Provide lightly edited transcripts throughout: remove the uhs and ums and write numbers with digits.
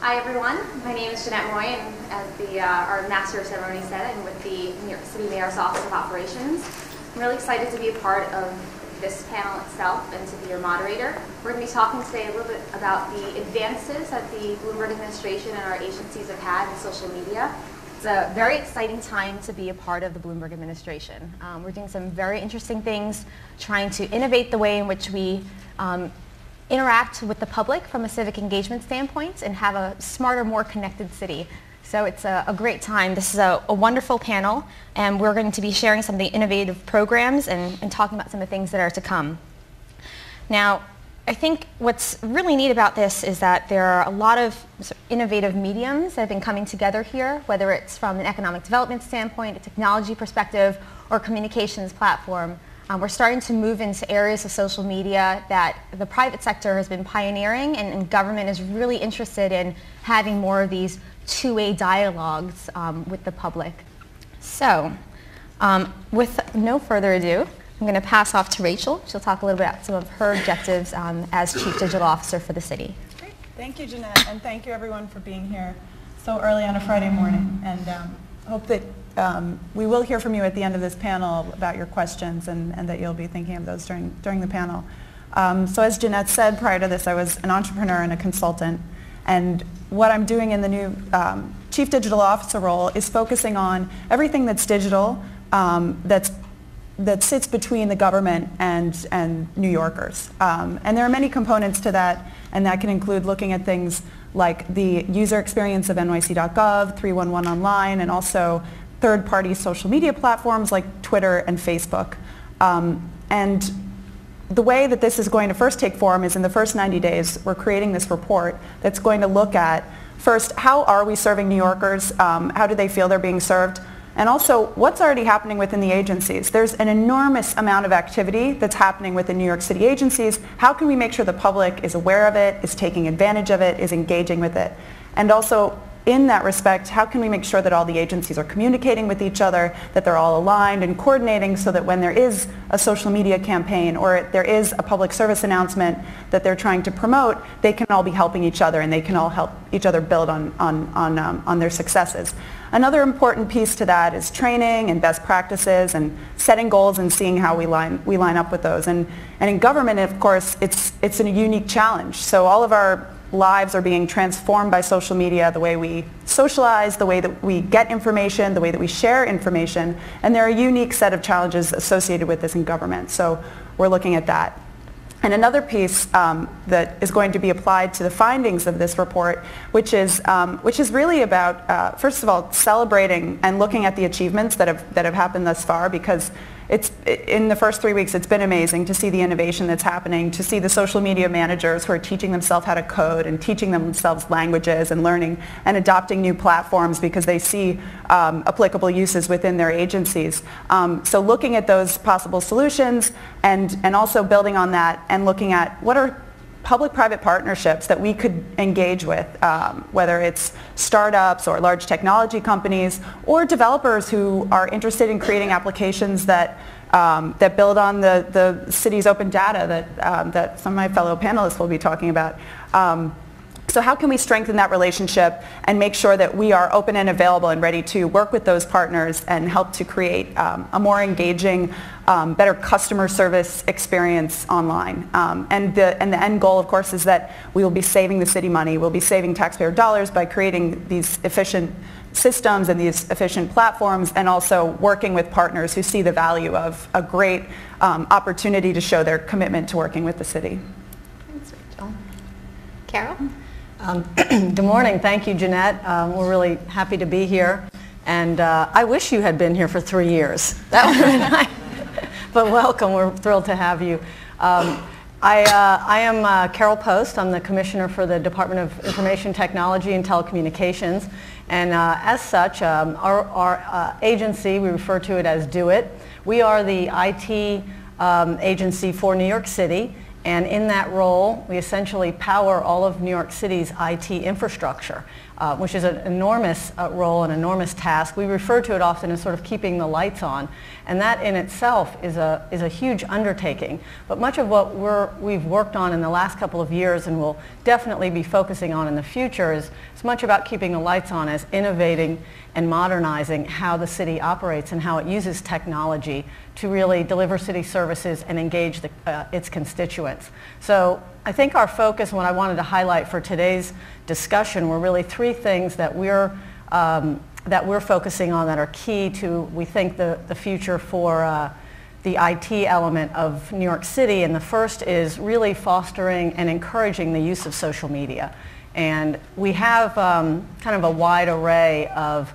Hi everyone, my name is Jeanette and as our Master of Ceremony said, I'm with the New York City Mayor's Office of Operations. I'm really excited to be a part of this panel itself and to be your moderator. We're going to be talking today a little bit about the advances that the Bloomberg administration and our agencies have had in social media. It's a very exciting time to be a part of the Bloomberg administration. We're doing some very interesting things, trying to innovate the way in which we interact with the public from a civic engagement standpoint and have a smarter, more connected city. So it's a great time. This is a wonderful panel, and we're going to be sharing some of the innovative programs and talking about some of the things that are to come. Now, I think what's really neat about this is that there are a lot of innovative mediums that have been coming together here, whether it's from an economic development standpoint, a technology perspective, or communications platform. We're starting to move into areas of social media that the private sector has been pioneering, and government is really interested in having more of these two-way dialogues with the public. So, with no further ado, I'm going to pass off to Rachel. She'll talk a little bit about some of her objectives as Chief Digital Officer for the city. Great. Thank you, Jeanette, and thank you everyone for being here so early on a Friday morning. And hope that we will hear from you at the end of this panel about your questions and that you'll be thinking of those during the panel. So as Jeanette said, prior to this, I was an entrepreneur and a consultant. And what I'm doing in the new Chief Digital Officer role is focusing on everything that's digital that sits between the government and New Yorkers. And there are many components to that, and that can include looking at things like the user experience of NYC.gov, 311 Online, and also third-party social media platforms like Twitter and Facebook. And the way that this is going to first take form is in the first 90 days, we're creating this report that's going to look at, first, how are we serving New Yorkers? How do they feel they're being served? And also, what's already happening within the agencies? There's an enormous amount of activity that's happening within New York City agencies. How can we make sure the public is aware of it, is taking advantage of it, is engaging with it? And also, in that respect, how can we make sure that all the agencies are communicating with each other, that they're all aligned and coordinating so that when there is a social media campaign or there is a public service announcement that they're trying to promote, they can all be helping each other and they can all help each other build on their successes. Another important piece to that is training and best practices and setting goals and seeing how we line up with those. And in government, of course, it's a unique challenge. So all of our lives are being transformed by social media, the way we socialize, the way that we get information, the way that we share information, and there are a unique set of challenges associated with this in government. So we're looking at that. And another piece that is going to be applied to the findings of this report, which is really about, first of all, celebrating and looking at the achievements that have happened thus far, because in the first 3 weeks, it's been amazing to see the innovation that's happening, to see the social media managers who are teaching themselves how to code and teaching themselves languages and learning and adopting new platforms because they see applicable uses within their agencies. So looking at those possible solutions and also building on that and looking at what are public-private partnerships that we could engage with, whether it's startups or large technology companies or developers who are interested in creating applications that build on the city's open data that some of my fellow panelists will be talking about. So how can we strengthen that relationship and make sure that we are open and available and ready to work with those partners and help to create a more engaging, better customer service experience online? And the end goal, of course, is that we will be saving the city money. We'll be saving taxpayer dollars by creating these efficient systems and these efficient platforms, and also working with partners who see the value of a great opportunity to show their commitment to working with the city. Thanks, Rachel. Carole? Good morning. Thank you, Jeanette. We're really happy to be here. And I wish you had been here for 3 years. That would have been nice. But welcome. We're thrilled to have you. I am Carole Post. I'm the Commissioner for the Department of Information Technology and Telecommunications. And as such, our agency, we refer to it as DoITT. We are the IT agency for New York City. And in that role, we essentially power all of New York City's IT infrastructure, which is an enormous role, an enormous task. We refer to it often as sort of keeping the lights on, and that in itself is a huge undertaking. But much of what we've worked on in the last couple of years and will definitely be focusing on in the future is as much about keeping the lights on as innovating and modernizing how the city operates and how it uses technology to really deliver city services and engage its constituents. So I think our focus, and what I wanted to highlight for today's discussion, were really three things that we're focusing on that are key to, we think, the future for the IT element of New York City. And the first is really fostering and encouraging the use of social media. And we have kind of a wide array of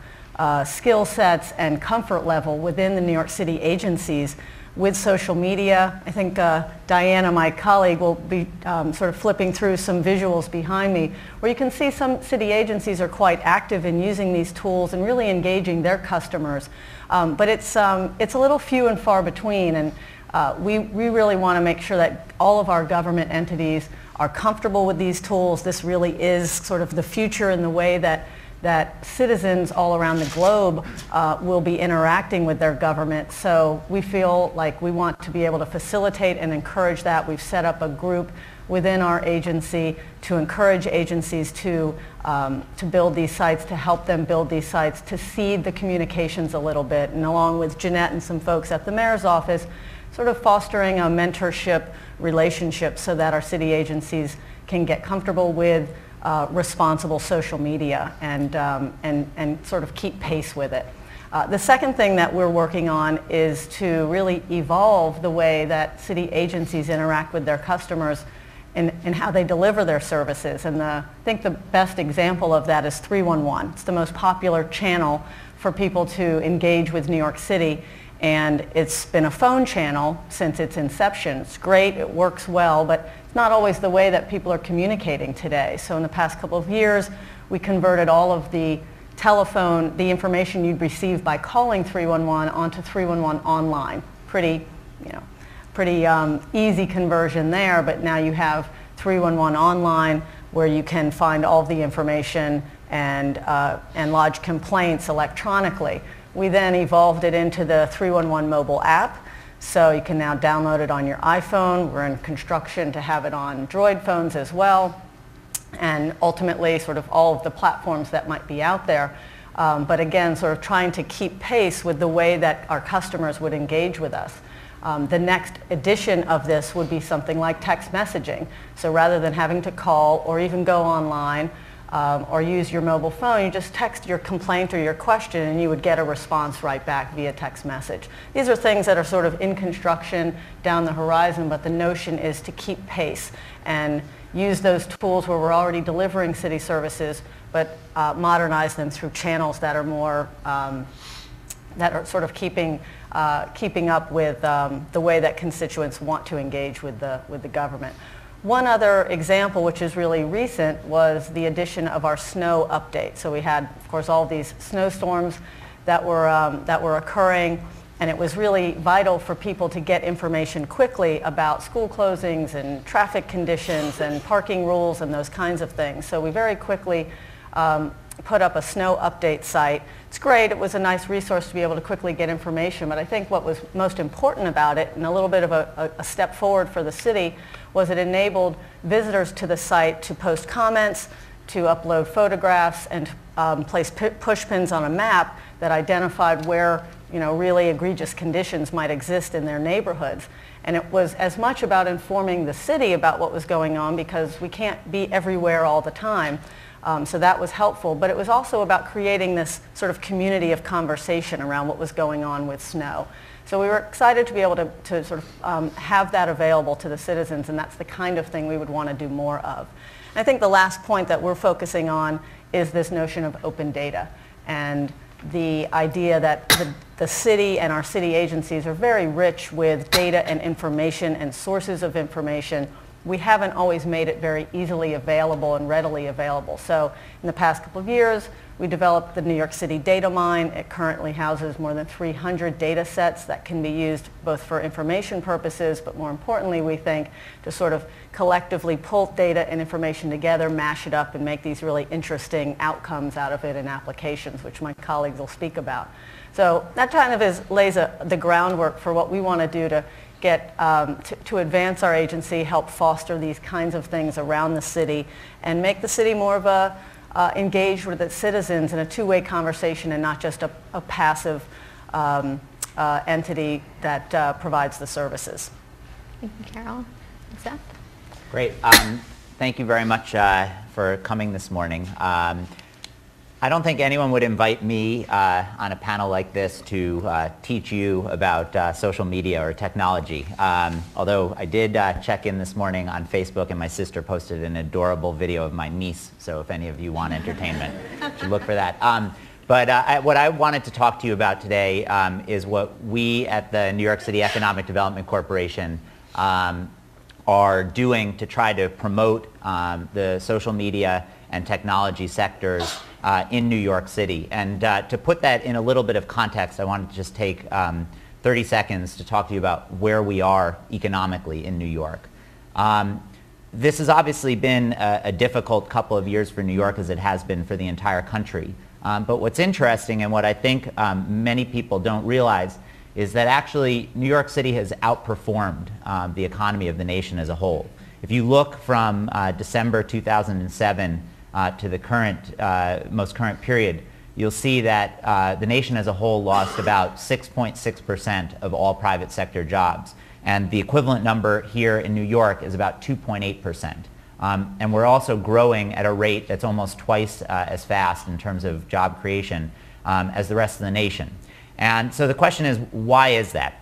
skill sets and comfort level within the New York City agencies with social media. I think Diana, my colleague, will be sort of flipping through some visuals behind me where you can see some city agencies are quite active in using these tools and really engaging their customers. But it's a little few and far between, and we really want to make sure that all of our government entities are comfortable with these tools. This really is sort of the future in the way that citizens all around the globe will be interacting with their government. So we feel like we want to be able to facilitate and encourage that. We've set up a group within our agency to encourage agencies to build these sites, to help them build these sites, to seed the communications a little bit, and along with Jeanette and some folks at the mayor's office, sort of fostering a mentorship relationship so that our city agencies can get comfortable with responsible social media and sort of keep pace with it. The second thing that we're working on is to really evolve the way that city agencies interact with their customers and how they deliver their services. And I think the best example of that is 311. It's the most popular channel for people to engage with New York City. And it's been a phone channel since its inception. It's great, it works well, but it's not always the way that people are communicating today. So in the past couple of years, we converted all of the telephone, the information you'd receive by calling 311 onto 311 online. Pretty easy conversion there, but now you have 311 online where you can find all of the information and lodge complaints electronically. We then evolved it into the 311 mobile app, so you can now download it on your iPhone. We're in construction to have it on Droid phones as well, and ultimately sort of all of the platforms that might be out there. But again, sort of trying to keep pace with the way that our customers would engage with us. The next edition of this would be something like text messaging. So rather than having to call or even go online, or use your mobile phone, you just text your complaint or your question and you would get a response right back via text message. These are things that are sort of in construction down the horizon, but the notion is to keep pace and use those tools where we're already delivering city services, but modernize them through channels that are more, that are sort of keeping up with the way that constituents want to engage with the government. One other example, which is really recent, was the addition of our snow update. So we had, of course, all these snowstorms that were occurring, and it was really vital for people to get information quickly about school closings and traffic conditions and parking rules and those kinds of things. So we very quickly put up a snow update site. It's great. It was a nice resource to be able to quickly get information, but I think what was most important about it, and a little bit of a step forward for the city, was it enabled visitors to the site to post comments, to upload photographs, and place push pins on a map that identified where really egregious conditions might exist in their neighborhoods. And it was as much about informing the city about what was going on, because we can't be everywhere all the time. So that was helpful, but it was also about creating this sort of community of conversation around what was going on with snow. So we were excited to be able to sort of have that available to the citizens, and that's the kind of thing we would want to do more of. And I think the last point that we're focusing on is this notion of open data, and the idea that the city and our city agencies are very rich with data and information and sources of information we haven't always made it very easily available and readily available. So in the past couple of years, we developed the New York City DataMine. It currently houses more than 300 data sets that can be used both for information purposes, but more importantly, we think, to sort of collectively pull data and information together, mash it up, and make these really interesting outcomes out of it in applications, which my colleagues will speak about. So that kind of lays the groundwork for what we want to do to get to advance our agency, help foster these kinds of things around the city, and make the city more of a engaged with its citizens in a two-way conversation and not just a passive entity that provides the services. Thank you, Carole. Seth? Great. Thank you very much for coming this morning. I don't think anyone would invite me on a panel like this to teach you about social media or technology. Although I did check in this morning on Facebook, and my sister posted an adorable video of my niece. So if any of you want entertainment, you should look for that. But what I wanted to talk to you about today is what we at the New York City Economic Development Corporation are doing to try to promote the social media and technology sectors in New York City. And to put that in a little bit of context, I wanted to just take 30 seconds to talk to you about where we are economically in New York. This has obviously been a difficult couple of years for New York, as it has been for the entire country. But what's interesting, and what I think many people don't realize, is that actually New York City has outperformed the economy of the nation as a whole. If you look from December 2007 to the most current period, you'll see that the nation as a whole lost about 6.6% of all private sector jobs. And the equivalent number here in New York is about 2.8%. And we're also growing at a rate that's almost twice as fast in terms of job creation as the rest of the nation. And so the question is, why is that?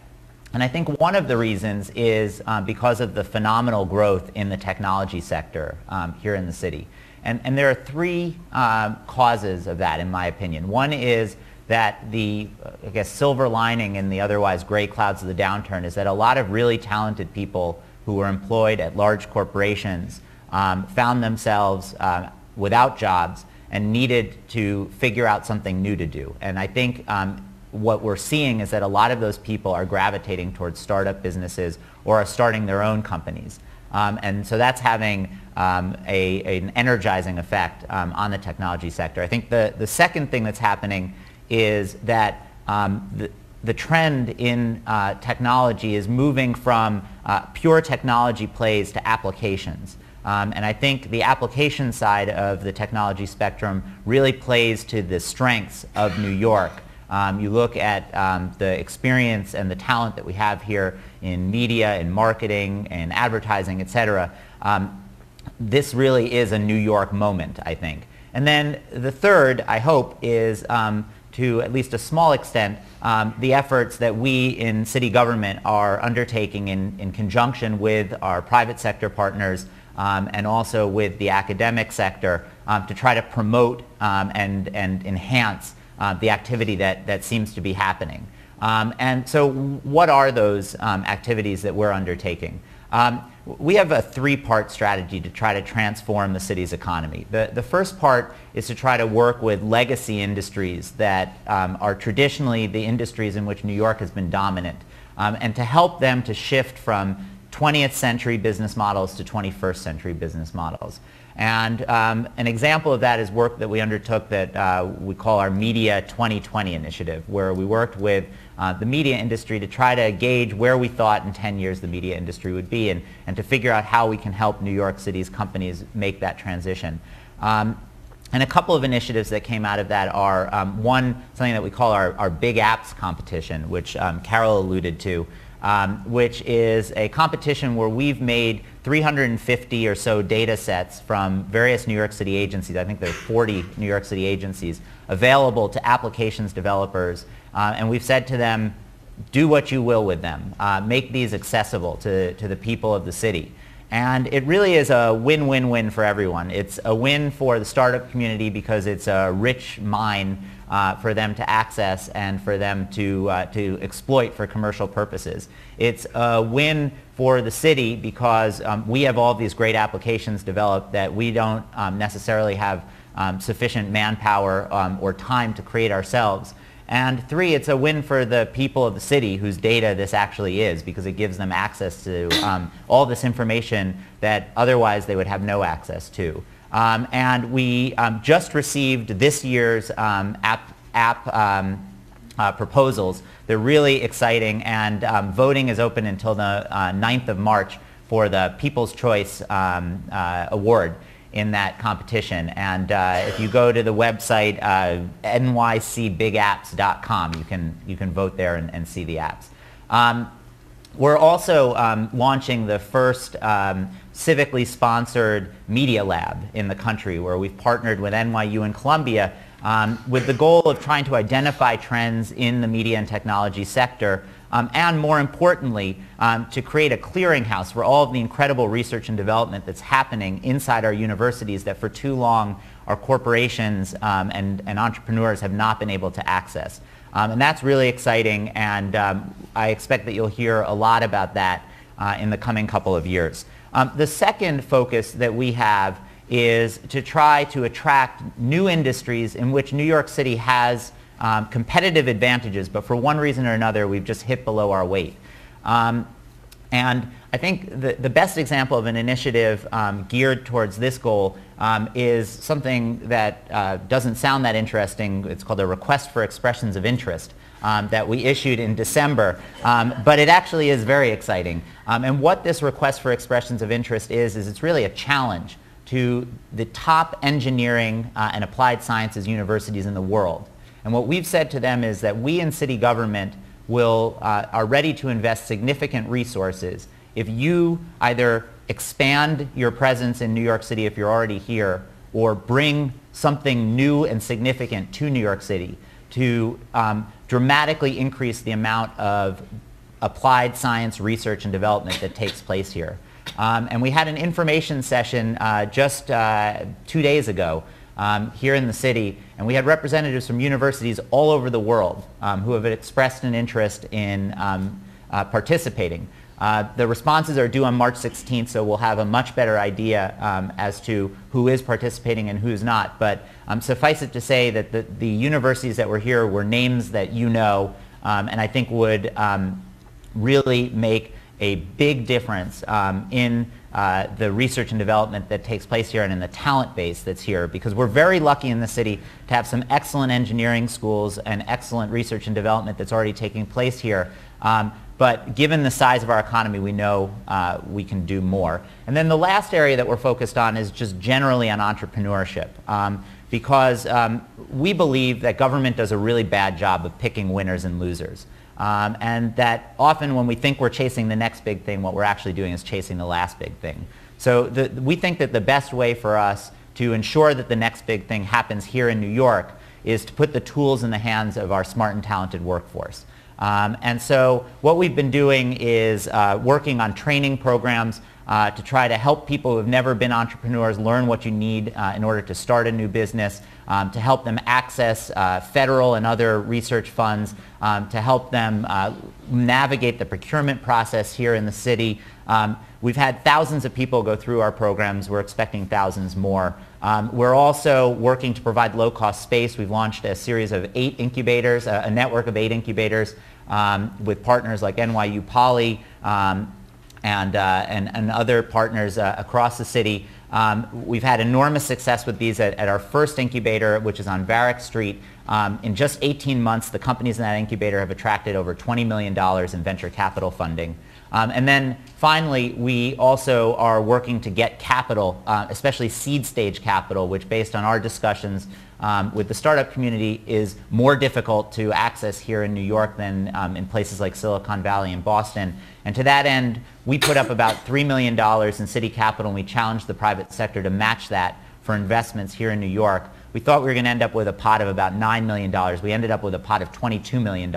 And I think one of the reasons is because of the phenomenal growth in the technology sector here in the city. And there are three causes of that, in my opinion. One is that the, I guess, silver lining in the otherwise gray clouds of the downturn is that a lot of really talented people who were employed at large corporations found themselves without jobs and needed to figure out something new to do. And I think what we're seeing is that a lot of those people are gravitating towards startup businesses or are starting their own companies. And so that's having an energizing effect on the technology sector. I think the second thing that's happening is that the trend in technology is moving from pure technology plays to applications. And I think the application side of the technology spectrum really plays to the strengths of New York. You look at the experience and the talent that we have here in media, in marketing, and advertising, et cetera. This really is a New York moment, I think. And then the third, I hope, is to at least a small extent, the efforts that we in city government are undertaking in conjunction with our private sector partners and also with the academic sector to try to promote and enhance the activity that seems to be happening. And so what are those activities that we're undertaking? We have a three-part strategy to try to transform the city's economy. The first part is to try to work with legacy industries that are traditionally the industries in which New York has been dominant, and to help them to shift from 20th century business models to 21st century business models. And an example of that is work that we undertook that we call our Media 2020 initiative, where we worked with the media industry to try to gauge where we thought in 10 years the media industry would be, and to figure out how we can help New York City's companies make that transition. And a couple of initiatives that came out of that are, one, something that we call our Big Apps competition, which Carole alluded to, which is a competition where we've made 350 or so data sets from various New York City agencies. I think there are 40 New York City agencies available to applications developers. And we've said to them, do what you will with them. Make these accessible to the people of the city. And it really is a win-win-win for everyone. It's a win for the startup community because it's a rich mine for them to access and for them to exploit for commercial purposes. It's a win for the city because we have all these great applications developed that we don't necessarily have sufficient manpower or time to create ourselves. And 3, it's a win for the people of the city whose data this actually is, because it gives them access to all this information that otherwise they would have no access to. And we just received this year's app proposals. They're really exciting, and voting is open until the 9th of March for the People's Choice Award in that competition. And if you go to the website NYCBigApps.com, you can vote there and see the apps. We're also launching the first civically sponsored media lab in the country, where we've partnered with NYU and Columbia with the goal of trying to identify trends in the media and technology sector, and more importantly, to create a clearinghouse for all of the incredible research and development that's happening inside our universities that for too long our corporations and entrepreneurs have not been able to access. And that's really exciting, and I expect that you'll hear a lot about that in the coming couple of years. The second focus that we have is to try to attract new industries in which New York City has competitive advantages, but for one reason or another we've just hit below our weight. And I think the best example of an initiative geared towards this goal is something that doesn't sound that interesting. It's called a Request for Expressions of Interest that we issued in December, but it actually is very exciting. And what this Request for Expressions of Interest is it's really a challenge to the top engineering and applied sciences universities in the world. And what we've said to them is that we in city government are ready to invest significant resources if you either expand your presence in New York City if you're already here, or bring something new and significant to New York City to dramatically increase the amount of applied science research and development that takes place here. And we had an information session just 2 days ago here in the city, and we had representatives from universities all over the world who have expressed an interest in participating. The responses are due on March 16th, so we'll have a much better idea as to who is participating and who's not. But suffice it to say that the universities that were here were names that you know, and I think would really make a big difference in the research and development that takes place here and in the talent base that's here, because we're very lucky in the city to have some excellent engineering schools and excellent research and development that's already taking place here. But given the size of our economy, we know we can do more. And then the last area that we're focused on is just generally on entrepreneurship, because we believe that government does a really bad job of picking winners and losers. And that often when we think we're chasing the next big thing, what we're actually doing is chasing the last big thing. So we think that the best way for us to ensure that the next big thing happens here in New York is to put the tools in the hands of our smart and talented workforce. And so what we've been doing is working on training programs to try to help people who have never been entrepreneurs learn what you need in order to start a new business, to help them access federal and other research funds, to help them navigate the procurement process here in the city. We've had thousands of people go through our programs. We're expecting thousands more. We're also working to provide low-cost space. We've launched a series of 8 incubators, a network of 8 incubators with partners like NYU Poly and other partners across the city. We've had enormous success with these at our first incubator, which is on Varick Street. In just 18 months, the companies in that incubator have attracted over $20 million in venture capital funding. And then finally, we also are working to get capital, especially seed stage capital, which based on our discussions with the startup community is more difficult to access here in New York than in places like Silicon Valley and Boston. And to that end, we put up about $3 million in city capital, and we challenged the private sector to match that for investments here in New York. We thought we were going to end up with a pot of about $9 million. We ended up with a pot of $22 million.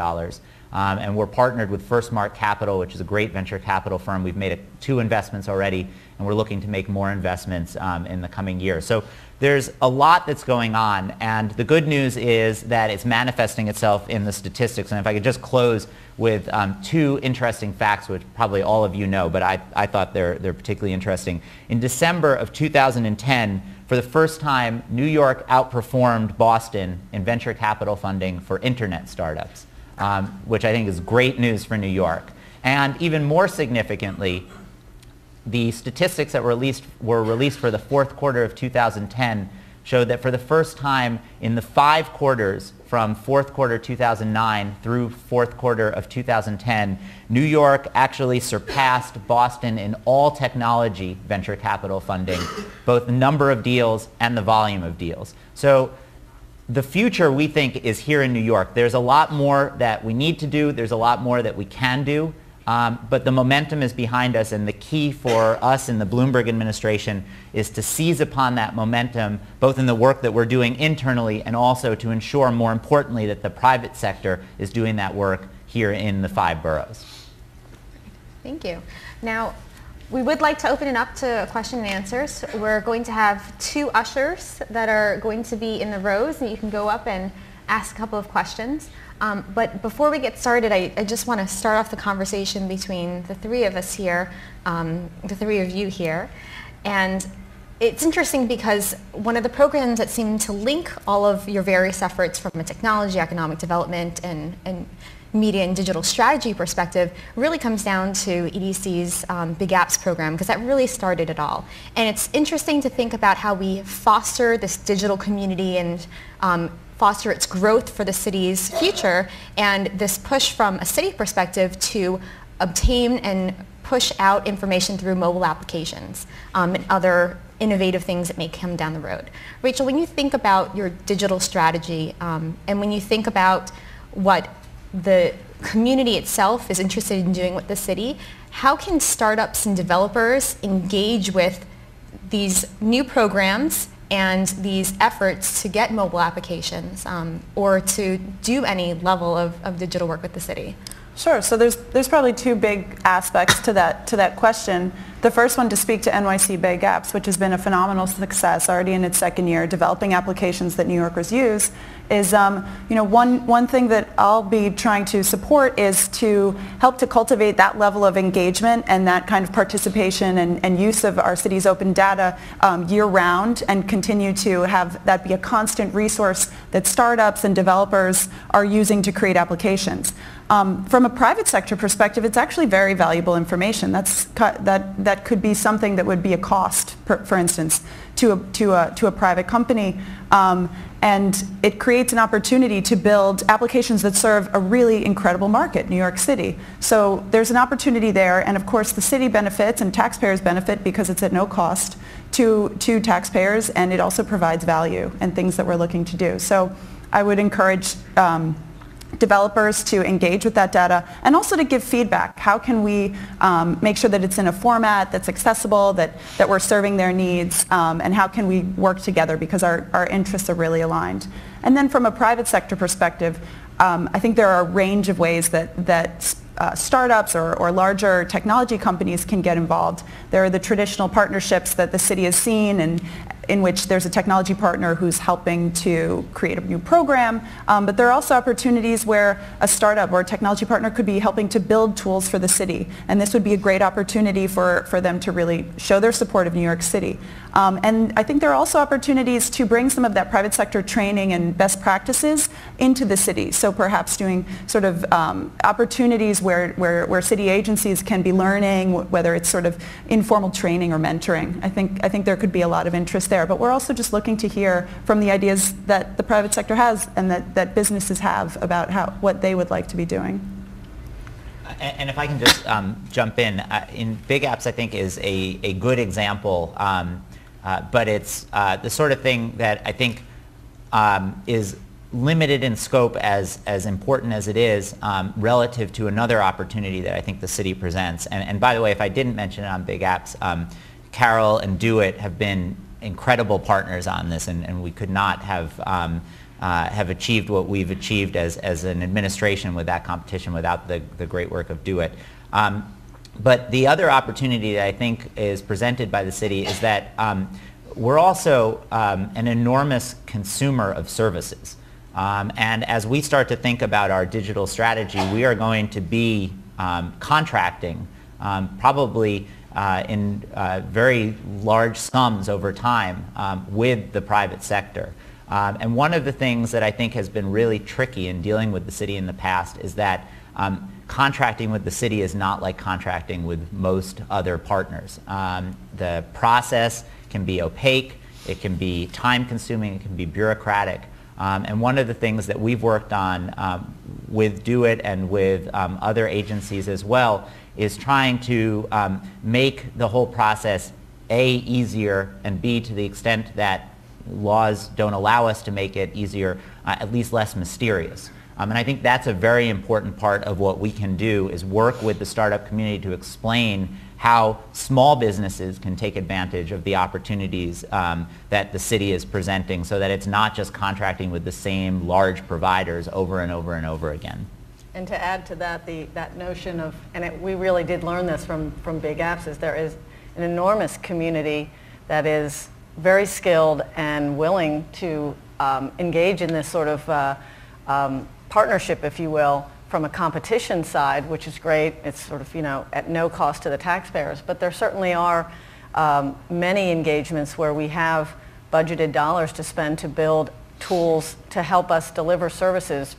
And we're partnered with Firstmark Capital, which is a great venture capital firm. We've made 2 investments already, and we're looking to make more investments in the coming year. So there's a lot that's going on, and the good news is that it's manifesting itself in the statistics. And if I could just close with 2 interesting facts, which probably all of you know, but I thought they're particularly interesting. In December of 2010, for the first time, New York outperformed Boston in venture capital funding for internet startups, which I think is great news for New York. And even more significantly, the statistics that were released for the 4th quarter of 2010 showed that for the first time in the 5 quarters from 4th quarter 2009 through 4th quarter of 2010, New York actually surpassed Boston in all technology venture capital funding, both the number of deals and the volume of deals. So the future, we think, is here in New York. There's a lot more that we need to do. There's a lot more that we can do. But the momentum is behind us, and the key for us in the Bloomberg administration is to seize upon that momentum, both in the work that we're doing internally and also to ensure, more importantly, that the private sector is doing that work here in the 5 boroughs. Thank you. Now, we would like to open it up to question and answers. We're going to have 2 ushers that are going to be in the rows, and you can go up and ask a couple of questions. But before we get started, I just want to start off the conversation between the 3 of us here, the 3 of you here. And it's interesting because one of the programs that seem to link all of your various efforts from a technology, economic development, and media and digital strategy perspective really comes down to EDC's Big Apps program, because that really started it all. And it's interesting to think about how we foster this digital community and foster its growth for the city's future, and this push from a city perspective to obtain and push out information through mobile applications and other innovative things that may come down the road. Rachel, when you think about your digital strategy and when you think about what the community itself is interested in doing with the city, how can startups and developers engage with these new programs and these efforts to get mobile applications or to do any level of digital work with the city? Sure. So there's probably 2 big aspects to that question. The first one, to speak to NYC Big Apps, which has been a phenomenal success already in its 2nd year, developing applications that New Yorkers use, is one thing that I'll be trying to support is to help to cultivate that level of engagement and that kind of participation and use of our city's open data year-round, and continue to have that be a constant resource that startups and developers are using to create applications. From a private sector perspective, it's actually very valuable information. That could be something that would be a cost, for instance, to a private company. And it creates an opportunity to build applications that serve a really incredible market, New York City. So there's an opportunity there, and of course the city benefits and taxpayers benefit because it's at no cost to taxpayers, and it also provides value and things that we're looking to do. So I would encourage developers to engage with that data and also to give feedback. How can we make sure that it's in a format that's accessible, that we're serving their needs, and how can we work together, because our interests are really aligned. And then from a private sector perspective, I think there are a range of ways that startups or larger technology companies can get involved. There are the traditional partnerships that the city has seen, and in which there's a technology partner who's helping to create a new program, but there are also opportunities where a startup or a technology partner could be helping to build tools for the city, and this would be a great opportunity for them to really show their support of New York City. And I think there are also opportunities to bring some of that private sector training and best practices into the city, so perhaps doing sort of opportunities where city agencies can be learning, whether it's sort of informal training or mentoring. I think there could be a lot of interest there. But we're also just looking to hear from the ideas that the private sector has and that businesses have about what they would like to be doing. And if I can just jump in Big Apps, I think is a good example, but it's the sort of thing that I think is limited in scope as important as it is relative to another opportunity that I think the city presents. And by the way, if I didn't mention it on Big Apps, Carole and DoITT have been incredible partners on this, and we could not have have achieved what we've achieved as an administration with that competition without the great work of DoITT. But the other opportunity that I think is presented by the city is that we're also an enormous consumer of services. And as we start to think about our digital strategy, we are going to be contracting probably in very large sums over time with the private sector. And one of the things that I think has been really tricky in dealing with the city in the past is that contracting with the city is not like contracting with most other partners. The process can be opaque, it can be time-consuming, it can be bureaucratic. And one of the things that we've worked on with DoITT and with other agencies as well is trying to make the whole process A, easier, and B, to the extent that laws don't allow us to make it easier, at least less mysterious. And I think that's a very important part of what we can do, is work with the startup community to explain how small businesses can take advantage of the opportunities that the city is presenting, so that it's not just contracting with the same large providers over and over and over again. And to add to that, that notion of, and we really did learn this from Big Apps, is there is an enormous community that is very skilled and willing to engage in this sort of partnership, if you will, from a competition side, which is great. It's sort of, at no cost to the taxpayers. But there certainly are many engagements where we have budgeted dollars to spend to build tools to help us deliver services,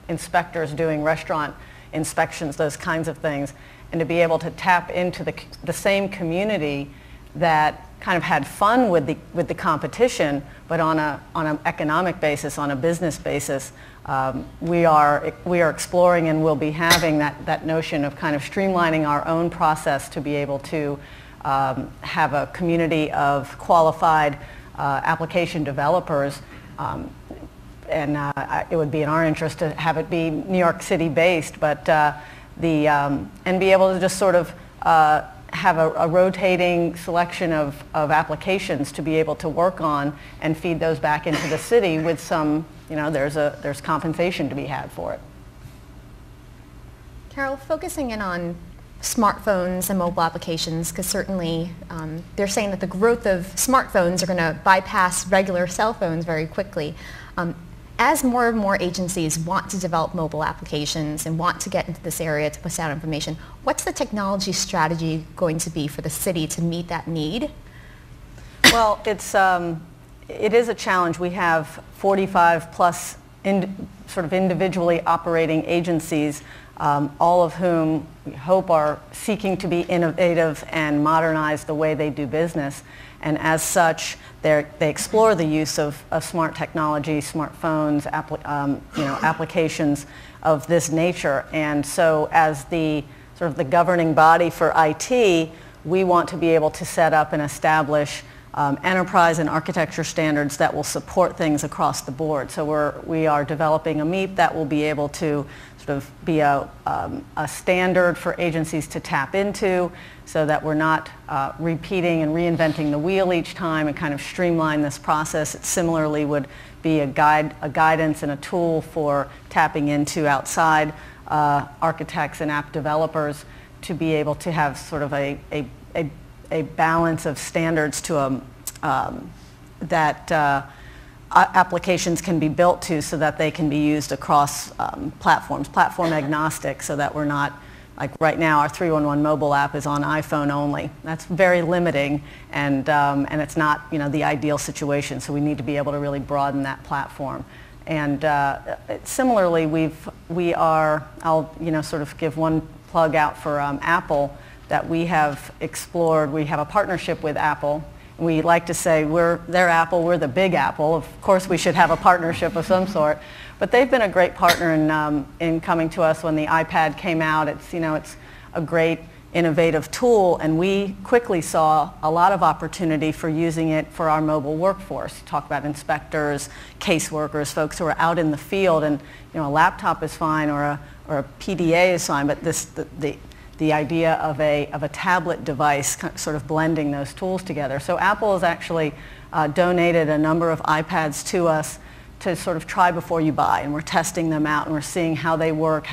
inspectors doing restaurant inspections, those kinds of things, and to be able to tap into the same community that kind of had fun with the competition, but on an economic basis, on a business basis. We are exploring and will be having that notion of kind of streamlining our own process to be able to have a community of qualified application developers. It would be in our interest to have it be New York City based, but and be able to just sort of have a rotating selection of applications to be able to work on and feed those back into the city with some, there's compensation to be had for it. Carole, focusing in on smartphones and mobile applications, because certainly they're saying that the growth of smartphones are going to bypass regular cell phones very quickly. As more and more agencies want to develop mobile applications and want to get into this area to push out information, what's the technology strategy going to be for the city to meet that need? Well, it is a challenge. We have 45 plus sort of individually operating agencies, all of whom we hope are seeking to be innovative and modernize the way they do business. And as such, they explore the use of smart technology, smartphones, applications of this nature. And so as the sort of the governing body for IT, we want to be able to set up and establish enterprise and architecture standards that will support things across the board. So we are developing a MIP that will be able to sort of be a standard for agencies to tap into, so that we're not repeating and reinventing the wheel each time, and kind of streamline this process. It similarly would be a guidance and a tool for tapping into outside architects and app developers to be able to have sort of a balance of standards to that applications can be built to, so that they can be used across platforms, platform agnostic, so that we're not, like right now our 311 mobile app is on iPhone only. That's very limiting, and it's not the ideal situation, so we need to be able to really broaden that platform. And similarly, I'll sort of give one plug out for Apple, that we have explored. We have a partnership with Apple. We like to say they're Apple, we're the Big Apple. Of course, we should have a partnership of some sort. But they've been a great partner in coming to us when the iPad came out. It's a great innovative tool, and we quickly saw a lot of opportunity for using it for our mobile workforce. Talk about inspectors, caseworkers, folks who are out in the field, and a laptop is fine, or a PDA is fine, but the idea of a tablet device, sort of blending those tools together. So Apple has actually donated a number of iPads to us to sort of try before you buy, and we're testing them out, and we're seeing how they work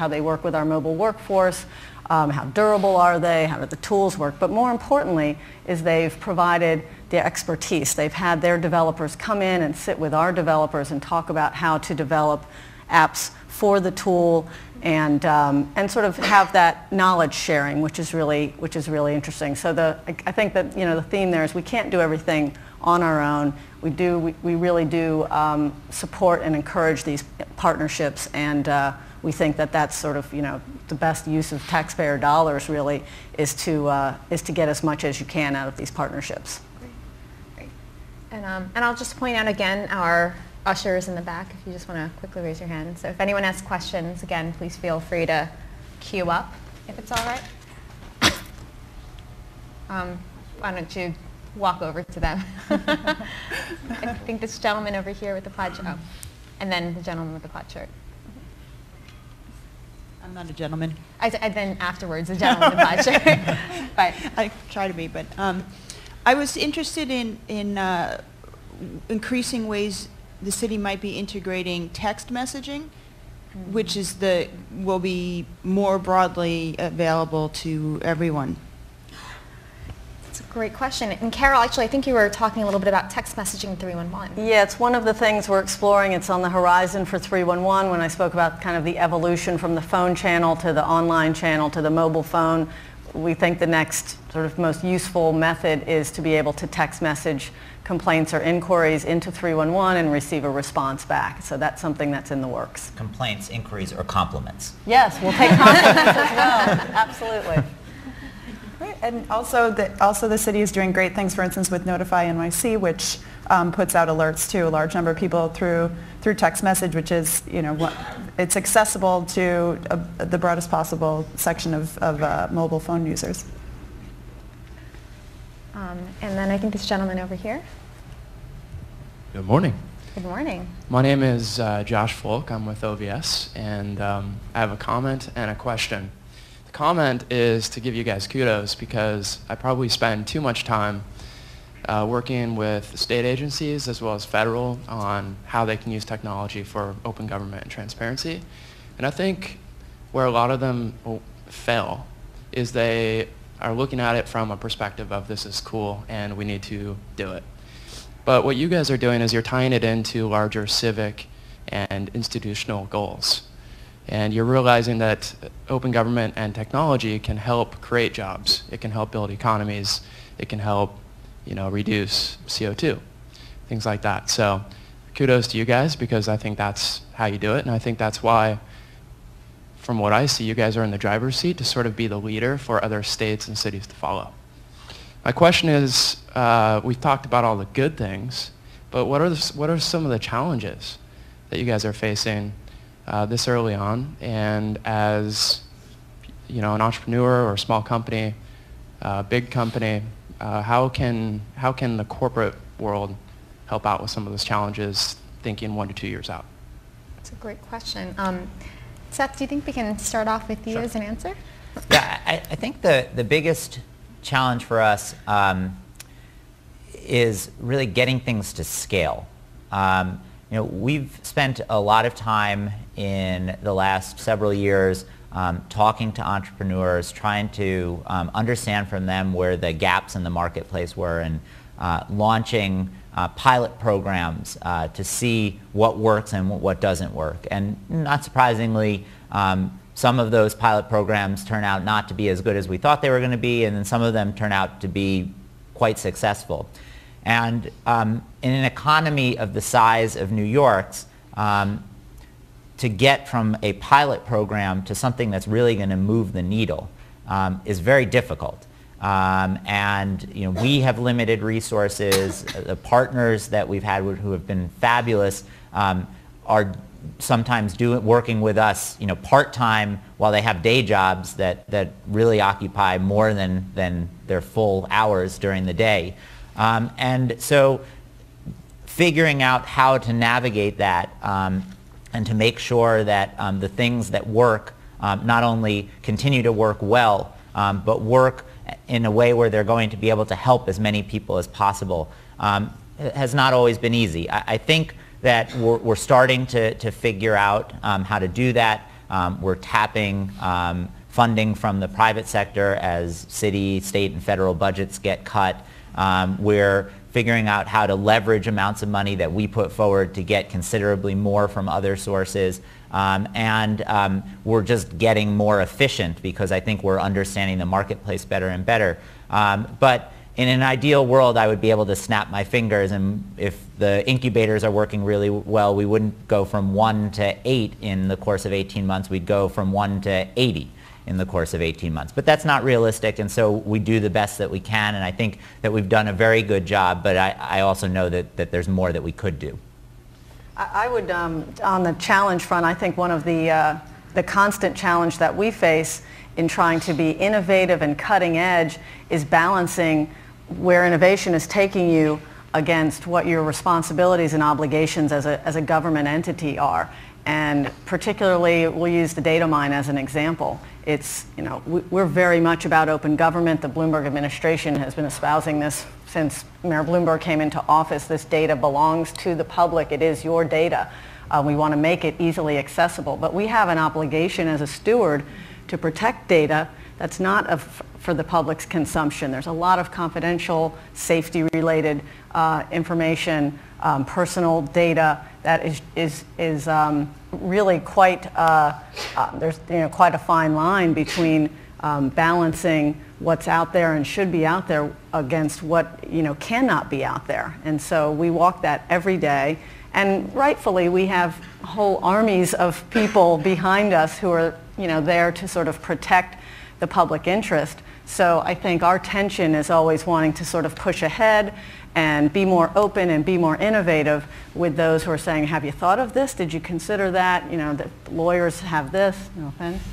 with our mobile workforce, how durable are they, how do the tools work. But more importantly is they've provided the expertise. They've had their developers come in and sit with our developers and talk about how to develop apps for the tool, and sort of have that knowledge sharing, which is really interesting. So I think that the theme there is we can't do everything on our own. We really do support and encourage these partnerships, and we think that that's sort of the best use of taxpayer dollars really is to get as much as you can out of these partnerships. Great. And I'll just point out again our ushers in the back, if you just want to quickly raise your hand. So if anyone has questions, again, please feel free to queue up, if it's all right. Why don't you walk over to them? I think this gentleman over here with the plaid shirt. Oh, and then the gentleman with the plaid shirt. I'm not a gentleman. Then afterwards, the gentleman with the plaid shirt. But I try to be, but I was interested in increasing ways the city might be integrating text messaging, which will be more broadly available to everyone. that's a great question. And Carole, actually, I think you were talking a little bit about text messaging 311. Yeah, it's one of the things we're exploring. It's on the horizon for 311 when I spoke about kind of the evolution from the phone channel to the online channel to the mobile phone. We think the next sort of most useful method is to be able to text message complaints or inquiries into 311 and receive a response back. So that's something that's in the works. Complaints, inquiries, or compliments? Yes, we'll take compliments as well. Absolutely. Right. And also the city is doing great things, for instance, with Notify NYC, which puts out alerts to a large number of people through text message, which is, it's accessible to the broadest possible section of mobile phone users. And then I think this gentleman over here. Good morning. Good morning. My name is Josh Folk. I'm with OVS, and I have a comment and a question. The comment is to give you guys kudos because I probably spend too much time working with state agencies as well as federal on how they can use technology for open government and transparency. And I think where a lot of them fail is they are looking at it from a perspective of this is cool and we need to do it. But what you guys are doing is you're tying it into larger civic and institutional goals. And you're realizing that open government and technology can help create jobs. It can help build economies. It can help, reduce CO2, things like that. So kudos to you guys because I think that's how you do it. And I think that's why, from what I see, you guys are in the driver's seat to sort of be the leader for other states and cities to follow. My question is, we've talked about all the good things, but what are some of the challenges that you guys are facing this early on? And as an entrepreneur or a small company, big company, how can the corporate world help out with some of those challenges, thinking 1 to 2 years out? That's a great question. Seth, do you think we can start off with you as an answer? Yeah, I think the biggest challenge for us is really getting things to scale. We've spent a lot of time in the last several years talking to entrepreneurs, trying to understand from them where the gaps in the marketplace were, and launching pilot programs to see what works and what doesn't work. And not surprisingly, some of those pilot programs turn out not to be as good as we thought they were going to be, and then some of them turn out to be quite successful. And in an economy of the size of New York's, to get from a pilot program to something that's really going to move the needle is very difficult. We have limited resources. The partners that we've had who have been fabulous are sometimes working with us, part-time while they have day jobs that really occupy more than their full hours during the day. And so figuring out how to navigate that and to make sure that the things that work not only continue to work well, but work in a way where they're going to be able to help as many people as possible has not always been easy. I think that we're starting to figure out how to do that. We're tapping funding from the private sector as city, state, and federal budgets get cut. We're figuring out how to leverage amounts of money that we put forward to get considerably more from other sources. And we're just getting more efficient because I think we're understanding the marketplace better and better. But in an ideal world, I would be able to snap my fingers, and if the incubators are working really well, we wouldn't go from 1 to 8 in the course of 18 months. We'd go from 1 to 80 in the course of 18 months. But that's not realistic, and so we do the best that we can, and I think that we've done a very good job, but I also know that there's more that we could do. I would, on the challenge front, I think one of the constant challenge that we face in trying to be innovative and cutting edge is balancing where innovation is taking you against what your responsibilities and obligations as a government entity are. And particularly, we'll use the DataMine as an example. It's, we're very much about open government. The Bloomberg administration has been espousing this since Mayor Bloomberg came into office. This data belongs to the public. It is your data. We want to make it easily accessible. But we have an obligation as a steward to protect data that's not for the public's consumption. There's a lot of confidential, safety-related information, personal data that is really quite, there's quite a fine line between balancing what's out there and should be out there against what cannot be out there. And so we walk that every day. And rightfully, we have whole armies of people behind us who are there to sort of protect the public interest. So I think our tension is always wanting to sort of push ahead and be more open and be more innovative with those who are saying, have you thought of this? Did you consider that? The lawyers have this. No offense.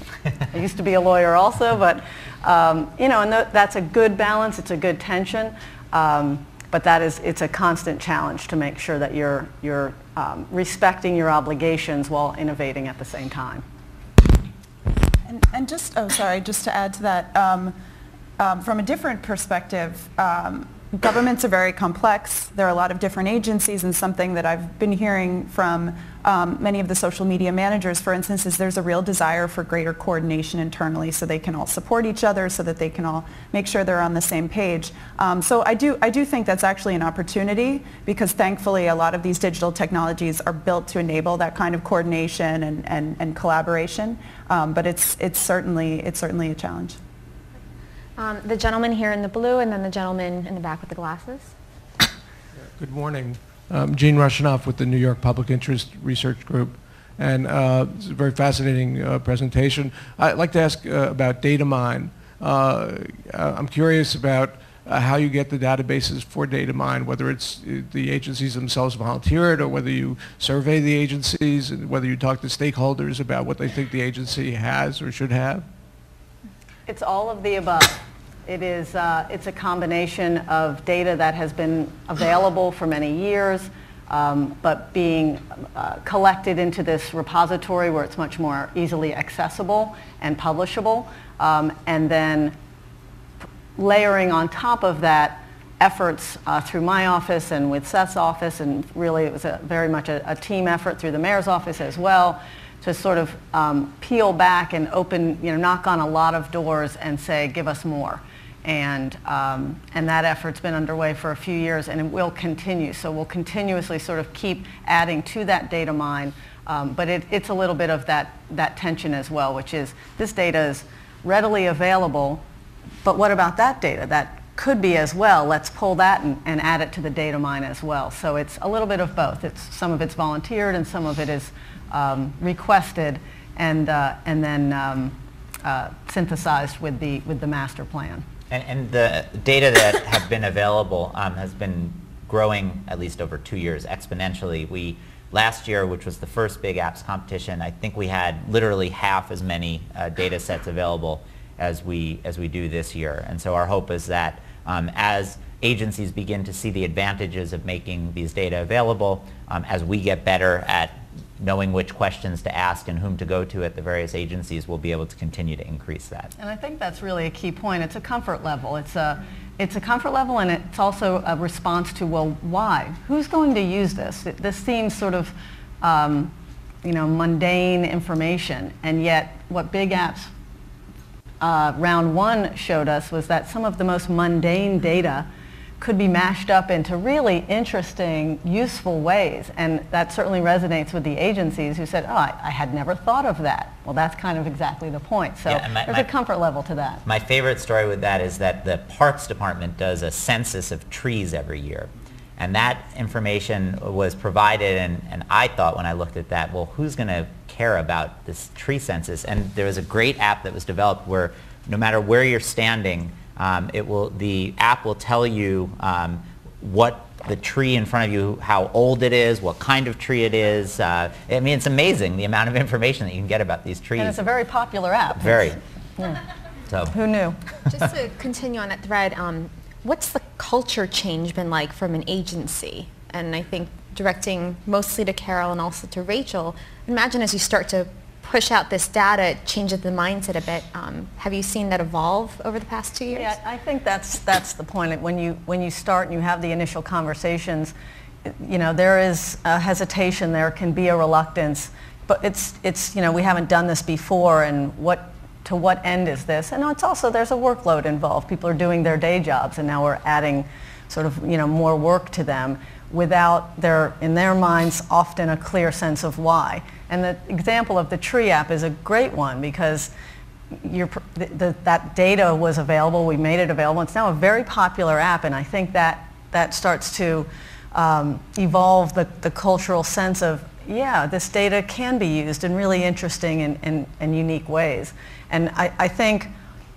I used to be a lawyer also, but and that's a good balance. It's a good tension. But it's a constant challenge to make sure that you're respecting your obligations while innovating at the same time. And just to add to that, from a different perspective, governments are very complex. There are a lot of different agencies, and something that I've been hearing from many of the social media managers, for instance, is there's a real desire for greater coordination internally so they can all support each other, so that they can all make sure they're on the same page. So I do think that's actually an opportunity, because thankfully a lot of these digital technologies are built to enable that kind of coordination and collaboration, but it's certainly a challenge. The gentleman here in the blue, and then the gentleman in the back with the glasses. Good morning. Gene Rushinoff with the New York Public Interest Research Group. And it's a very fascinating presentation. I'd like to ask about DataMine. I'm curious about how you get the databases for DataMine, whether it's the agencies themselves volunteer it, or whether you survey the agencies, and whether you talk to stakeholders about what they think the agency has or should have. It's all of the above. It's a combination of data that has been available for many years, but being collected into this repository where it's much more easily accessible and publishable, and then layering on top of that efforts through my office and with Seth's office, and really it was very much a team effort through the mayor's office as well, to sort of peel back and open, knock on a lot of doors and say, give us more. And that effort's been underway for a few years, and it will continue. So we'll continuously sort of keep adding to that data mine, but it's a little bit of that tension as well, which is this data is readily available, but what about that data? That could be as well. Let's pull that and add it to the data mine as well. So it's a little bit of both. Some of it's volunteered and some of it is requested and then synthesized with the master plan. And the data that have been available has been growing, at least over 2 years, exponentially. Last year, which was the first Big Apps competition, I think we had literally half as many data sets available as we do this year. And so our hope is that as agencies begin to see the advantages of making these data available, as we get better at knowing which questions to ask and whom to go to at the various agencies will be able to continue to increase that. And I think that's really a key point. It's a comfort level. It's a comfort level, and it's also a response to, well, why? Who's going to use this? This seems sort of mundane information, and yet what Big Apps round one showed us was that some of the most mundane data could be mashed up into really interesting, useful ways, and that certainly resonates with the agencies who said, oh, I had never thought of that. Well, that's kind of exactly the point. So yeah, there's a comfort level to that. My favorite story with that is that the Parks Department does a census of trees every year. And that information was provided, and I thought when I looked at that, well, who's going to care about this tree census? And there was a great app that was developed where no matter where you're standing, the app will tell you what the tree in front of you, how old it is, what kind of tree it is. I mean, it's amazing the amount of information that you can get about these trees. And it's a very popular app. Very. Yeah. So who knew? Just to continue on that thread, what's the culture change been like from an agency? And I think directing mostly to Carole and also to Rachel, imagine as you start to push out this data, it changes the mindset a bit. Have you seen that evolve over the past 2 years? Yeah, I think that's the point. When you start and you have the initial conversations, there is a hesitation, there can be a reluctance, but it's we haven't done this before, and to what end is this? And it's also, there's a workload involved. People are doing their day jobs, and now we're adding sort of more work to them without in their minds often a clear sense of why. And the example of the tree app is a great one because that data was available, we made it available. It's now a very popular app, and I think that starts to evolve the cultural sense of, yeah, this data can be used in really interesting and unique ways. And I think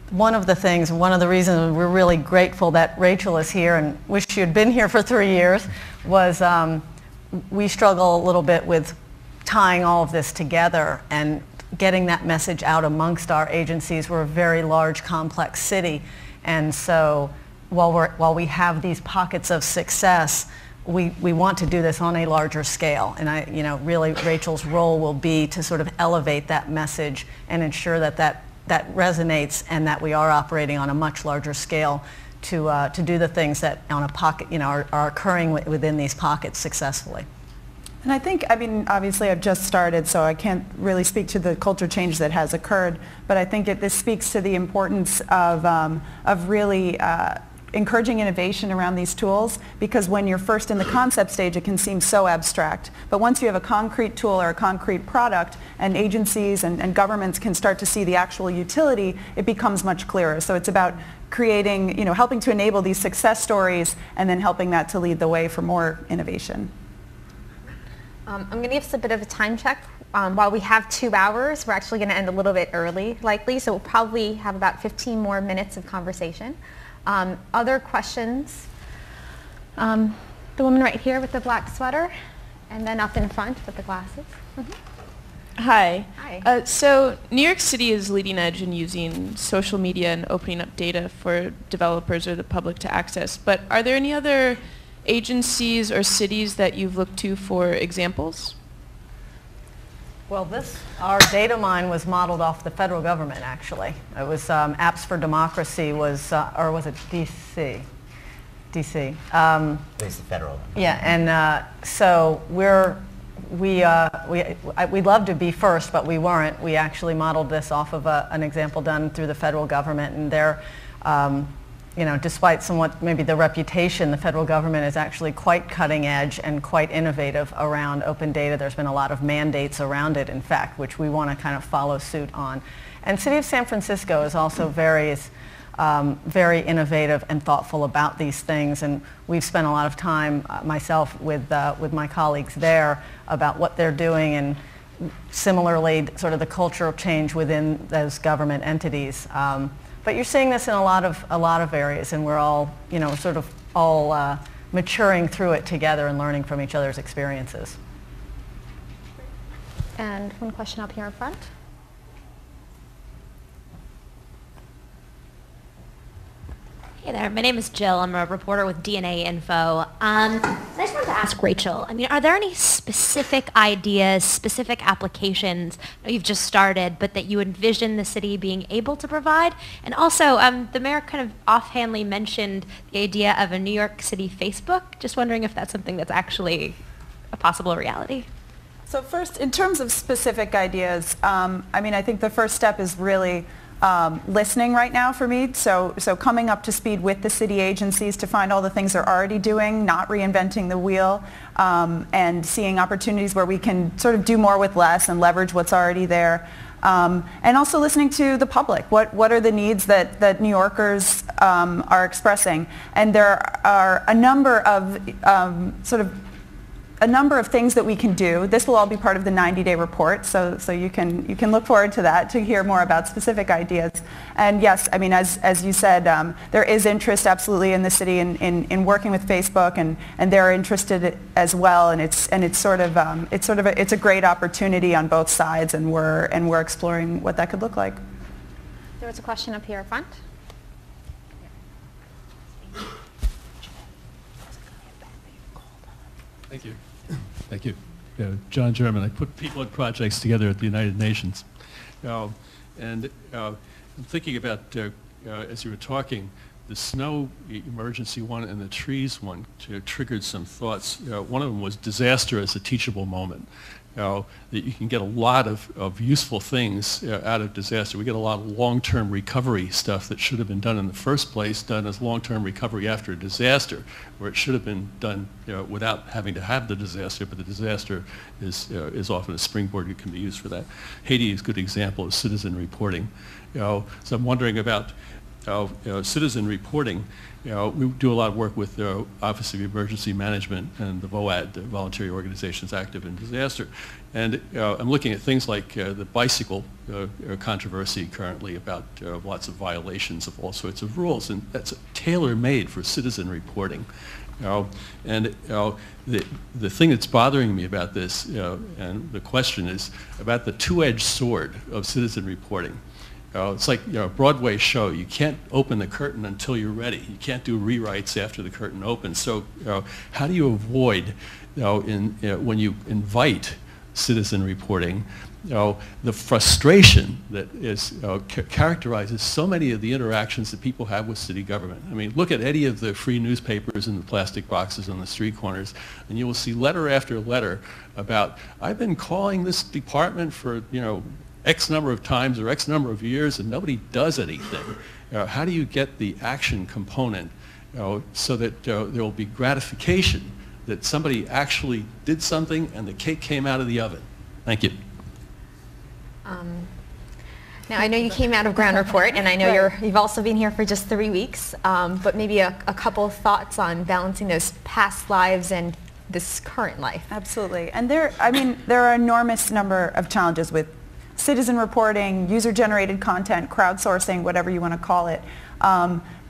one of the reasons we're really grateful that Rachel is here and wish she had been here for 3 years was we struggle a little bit with tying all of this together and getting that message out amongst our agencies. We're a very large, complex city, and so while we have these pockets of success, we want to do this on a larger scale. And really Rachel's role will be to sort of elevate that message and ensure that resonates and that we are operating on a much larger scale to do the things that on a pocket, are occurring within these pockets successfully. And I think, obviously I've just started, so I can't really speak to the culture change that has occurred, but I think this speaks to the importance of really encouraging innovation around these tools, because when you're first in the concept stage, it can seem so abstract. But once you have a concrete tool or a concrete product, and agencies and governments can start to see the actual utility, it becomes much clearer. So it's about creating, helping to enable these success stories, and then helping that to lead the way for more innovation. I'm going to give us a bit of a time check. While we have 2 hours, we're actually going to end a little bit early, likely, so we'll probably have about 15 more minutes of conversation. Other questions? The woman right here with the black sweater, and then up in front with the glasses. Mm-hmm. Hi. Hi. So New York City is leading edge in using social media and opening up data for developers or the public to access, but are there any other agencies or cities that you've looked to for examples? Well, our DataMine was modeled off the federal government, actually. It was Apps for Democracy or was it DC? DC. It was the federal one. Yeah, and so we'd love to be first, but we weren't. We actually modeled this off of an example done through the federal government, and they're, despite somewhat maybe the reputation, the federal government is actually quite cutting edge and quite innovative around open data. There's been a lot of mandates around it, in fact, which we want to kind of follow suit on. And City of San Francisco is also very innovative and thoughtful about these things, and we've spent a lot of time, myself with my colleagues there, about what they're doing, and similarly sort of the cultural change within those government entities. But you're seeing this in a lot of areas, and we're all, sort of all maturing through it together and learning from each other's experiences. And one question up here in front. Hey there, my name is Jill. I'm a reporter with DNA Info. I just wanted to ask Rachel, I mean, are there any specific ideas, specific applications that you've just started, but that you envision the city being able to provide? And also, the mayor kind of offhandedly mentioned the idea of a New York City Facebook. Just wondering if that's something that's actually a possible reality. So first, in terms of specific ideas, I mean, I think the first step is really listening right now for me. So coming up to speed with the city agencies to find all the things they're already doing, not reinventing the wheel, and seeing opportunities where we can sort of do more with less and leverage what's already there. And also listening to the public. What are the needs that New Yorkers are expressing? And there are a number of a number of things that we can do. This will all be part of the 90-day report, so you can look forward to that to hear more about specific ideas. And yes, I mean, as you said, there is interest absolutely in the city in working with Facebook, and they're interested as well. And it's a great opportunity on both sides, and we're exploring what that could look like. There was a question up here front. Thank you. Thank you. John German. I put people and projects together at the United Nations. I'm thinking about, as you were talking, the snow emergency one and the trees one triggered some thoughts. One of them was disaster as a teachable moment. That you can get a lot of useful things out of disaster. We get a lot of long-term recovery stuff that should have been done in the first place, done as long-term recovery after a disaster, where it should have been done without having to have the disaster, but the disaster is often a springboard that can be used for that. Haiti is a good example of citizen reporting. So I'm wondering about citizen reporting. We do a lot of work with the Office of Emergency Management and the VOAD, the Voluntary Organizations Active in Disaster. And I'm looking at things like the bicycle controversy currently about lots of violations of all sorts of rules, and that's tailor-made for citizen reporting. The thing that's bothering me about this, and the question is about the two-edged sword of citizen reporting. It's like a Broadway show. You can't open the curtain until you're ready. You can't do rewrites after the curtain opens. So how do you avoid, when you invite citizen reporting, the frustration that characterizes so many of the interactions that people have with city government? I mean, look at any of the free newspapers in the plastic boxes on the street corners, and you will see letter after letter about, I've been calling this department for, X number of times or X number of years, and nobody does anything. How do you get the action component so that there will be gratification that somebody actually did something and the cake came out of the oven? Thank you. Now, I know you came out of Ground Report, and I know you've also been here for just 3 weeks, but maybe a couple of thoughts on balancing those past lives and this current life. Absolutely. And there are an enormous number of challenges with citizen reporting, user-generated content, crowdsourcing, whatever you want to call it,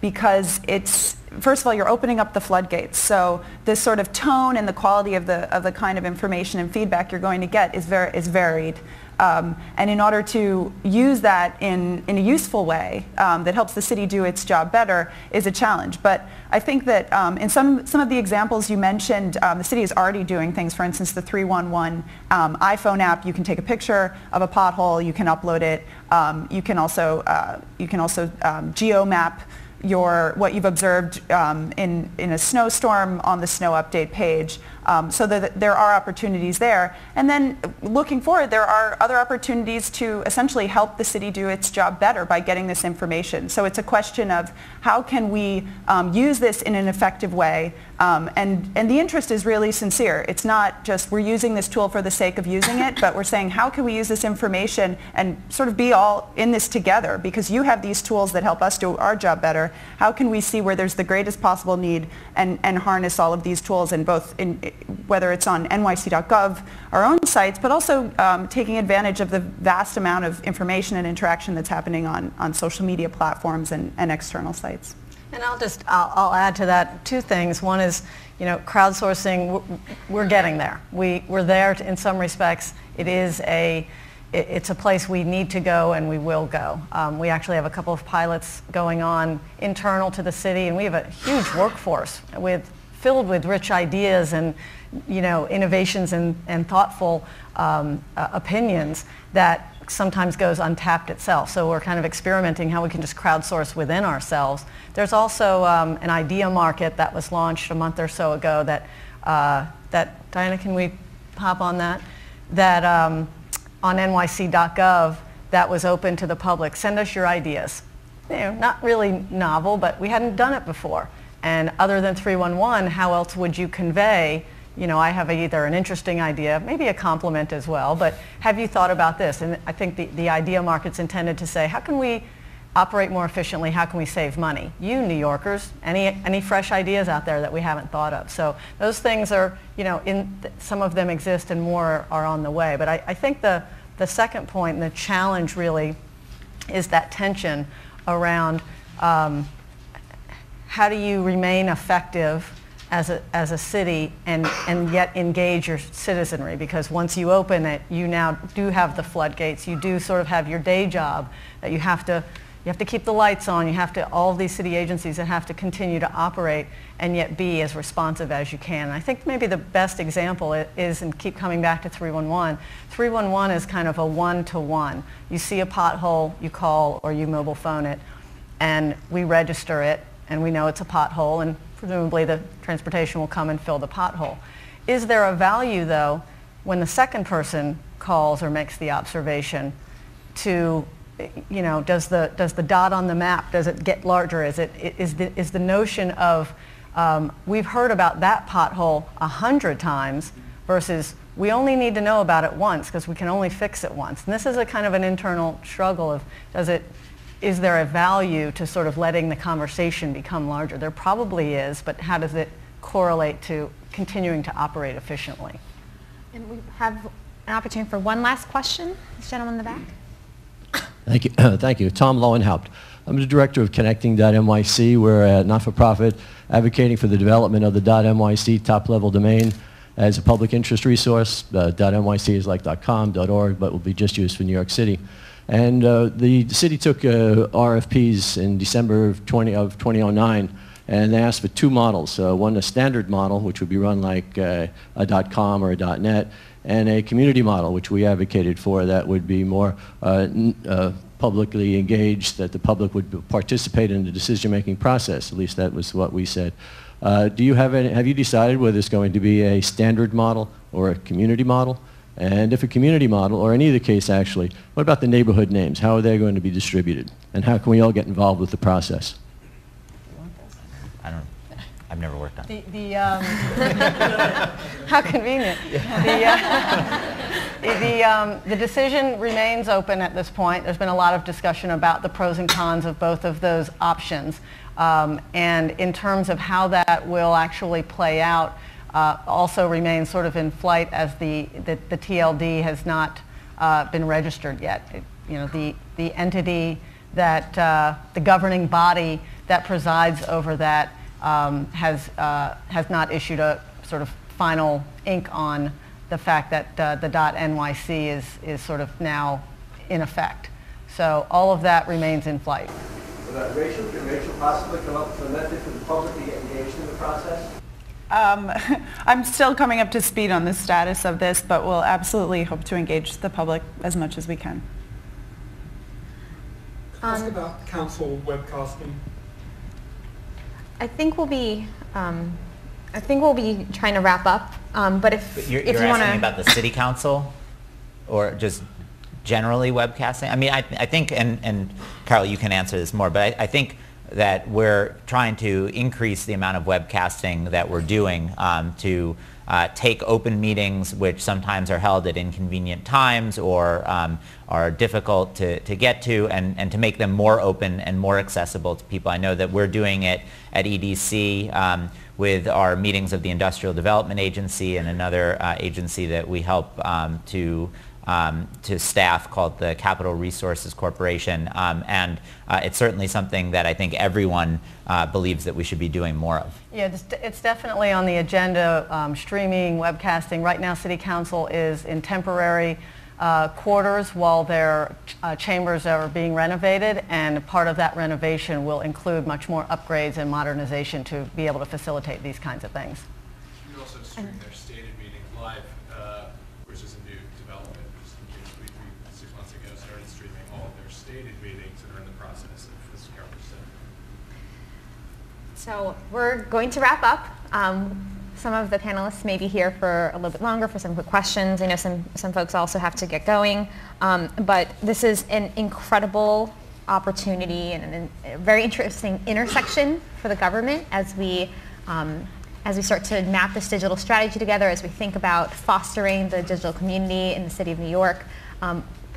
because it's, first of all, you're opening up the floodgates. So this sort of tone and the quality of the kind of information and feedback you're going to get is varied. And in order to use that in a useful way that helps the city do its job better is a challenge. But I think that in some of the examples you mentioned, the city is already doing things. For instance, the 311 iPhone app, you can take a picture of a pothole, you can upload it. You can also geomap what you've observed in a snowstorm on the snow update page, so that there are opportunities there. And then looking forward, there are other opportunities to essentially help the city do its job better by getting this information. So it's a question of how can we use this in an effective way, and the interest is really sincere. It's not just we're using this tool for the sake of using it, but we're saying how can we use this information and sort of be all in this together, because you have these tools that help us do our job better. How can we see where there's the greatest possible need and harness all of these tools in whether it's on nyc.gov, our own sites, but also taking advantage of the vast amount of information and interaction that's happening on social media platforms and external sites. And I'll add to that two things. One is, crowdsourcing, we're getting there. We're there in some respects. It's a place we need to go, and we will go. We actually have a couple of pilots going on internal to the city, and we have a huge workforce with filled with rich ideas and innovations and thoughtful opinions that sometimes goes untapped itself. So we're kind of experimenting how we can just crowdsource within ourselves. There's also an idea market that was launched a month or so ago that Diana, can we hop on that? That on nyc.gov that was open to the public. Send us your ideas. Not really novel, but we hadn't done it before. And other than 311, how else would you convey, I have either an interesting idea, maybe a compliment as well, but have you thought about this? And I think the idea market's intended to say, how can we operate more efficiently? How can we save money? You New Yorkers, any fresh ideas out there that we haven't thought of? So those things are, some of them exist and more are on the way. But I think the second point and the challenge really is that tension around how do you remain effective as a city and yet engage your citizenry, because once you open it, you now do have the floodgates. You do sort of have your day job that you have to keep the lights on. You have to, all of these city agencies that have to continue to operate and yet be as responsive as you can. And I think maybe the best example is, and keep coming back to 311, 311 is kind of a one-to-one. You see a pothole, you call or you mobile phone it, and we register it, and we know it's a pothole, and presumably the transportation will come and fill the pothole. Is there a value, though, when the second person calls or makes the observation to, does the dot on the map, does it get larger? Is the notion of, we've heard about that pothole 100 times versus we only need to know about it once because we can only fix it once. And this is a kind of an internal struggle of, is there a value to sort of letting the conversation become larger? There probably is, but how does it correlate to continuing to operate efficiently? And we have an opportunity for one last question. This gentleman in the back. Thank you. Thank you. Tom Lowenhaupt. I'm the director of Connecting.NYC. We're a not-for-profit advocating for the development of the .NYC TopLevel Domain as a public interest resource. .NYC is like .com, .org, but will be just used for New York City. And the city took RFPs in December of 2009, and they asked for two models. One, a standard model, which would be run like a .com or a .net, and a community model, which we advocated for, that would be more publicly engaged, that the public would participate in the decision-making process. At least that was what we said. Have you decided whether it's going to be a standard model or a community model? And if a community model, or in either case actually, what about the neighborhood names? How are they going to be distributed? And how can we all get involved with the process? I've never worked on it. How convenient. The decision remains open at this point. There's been a lot of discussion about the pros and cons of both of those options. And in terms of how that will actually play out, also remains sort of in flight as the TLD has not been registered yet. The entity that, the governing body that presides over that has not issued a sort of final ink on the fact that the .NYC is sort of now in effect. So all of that remains in flight. Rachel, can Rachel possibly come up with a method for the public to get engaged in the process? I'm still coming up to speed on the status of this, but we'll absolutely hope to engage the public as much as we can. Ask about council webcasting. I think we'll be trying to wrap up. But if you're you want asking about the city council, or just generally webcasting? I mean, I think, and Carole, you can answer this more, but I think that we're trying to increase the amount of webcasting that we're doing to take open meetings, which sometimes are held at inconvenient times or are difficult to get to, and to make them more open and more accessible to people. I know that we're doing it at EDC with our meetings of the Industrial Development Agency and another agency that we help to staff called the Capital Resources Corporation, and it's certainly something that I think everyone believes that we should be doing more of. Yeah, it's definitely on the agenda, streaming, webcasting. Right now, City Council is in temporary quarters while their chambers are being renovated, and part of that renovation will include much more upgrades and modernization to be able to facilitate these kinds of things. You also stream their stated meetings live, which is a new development. Just in case we 6 months ago started streaming all of their stated meetings and are in the process of, as Carole said. So we're going to wrap up. Some of the panelists may be here for a little bit longer for some quick questions. I know some folks also have to get going. But this is an incredible opportunity and a very interesting intersection for the government as we start to map this digital strategy together, as we think about fostering the digital community in the city of New York.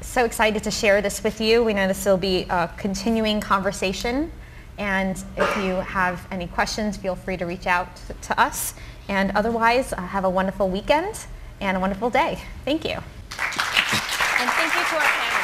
So excited to share this with you. We know this will be a continuing conversation. And if you have any questions, feel free to reach out to us. And otherwise, have a wonderful weekend and a wonderful day. Thank you. And thank you to our panelists.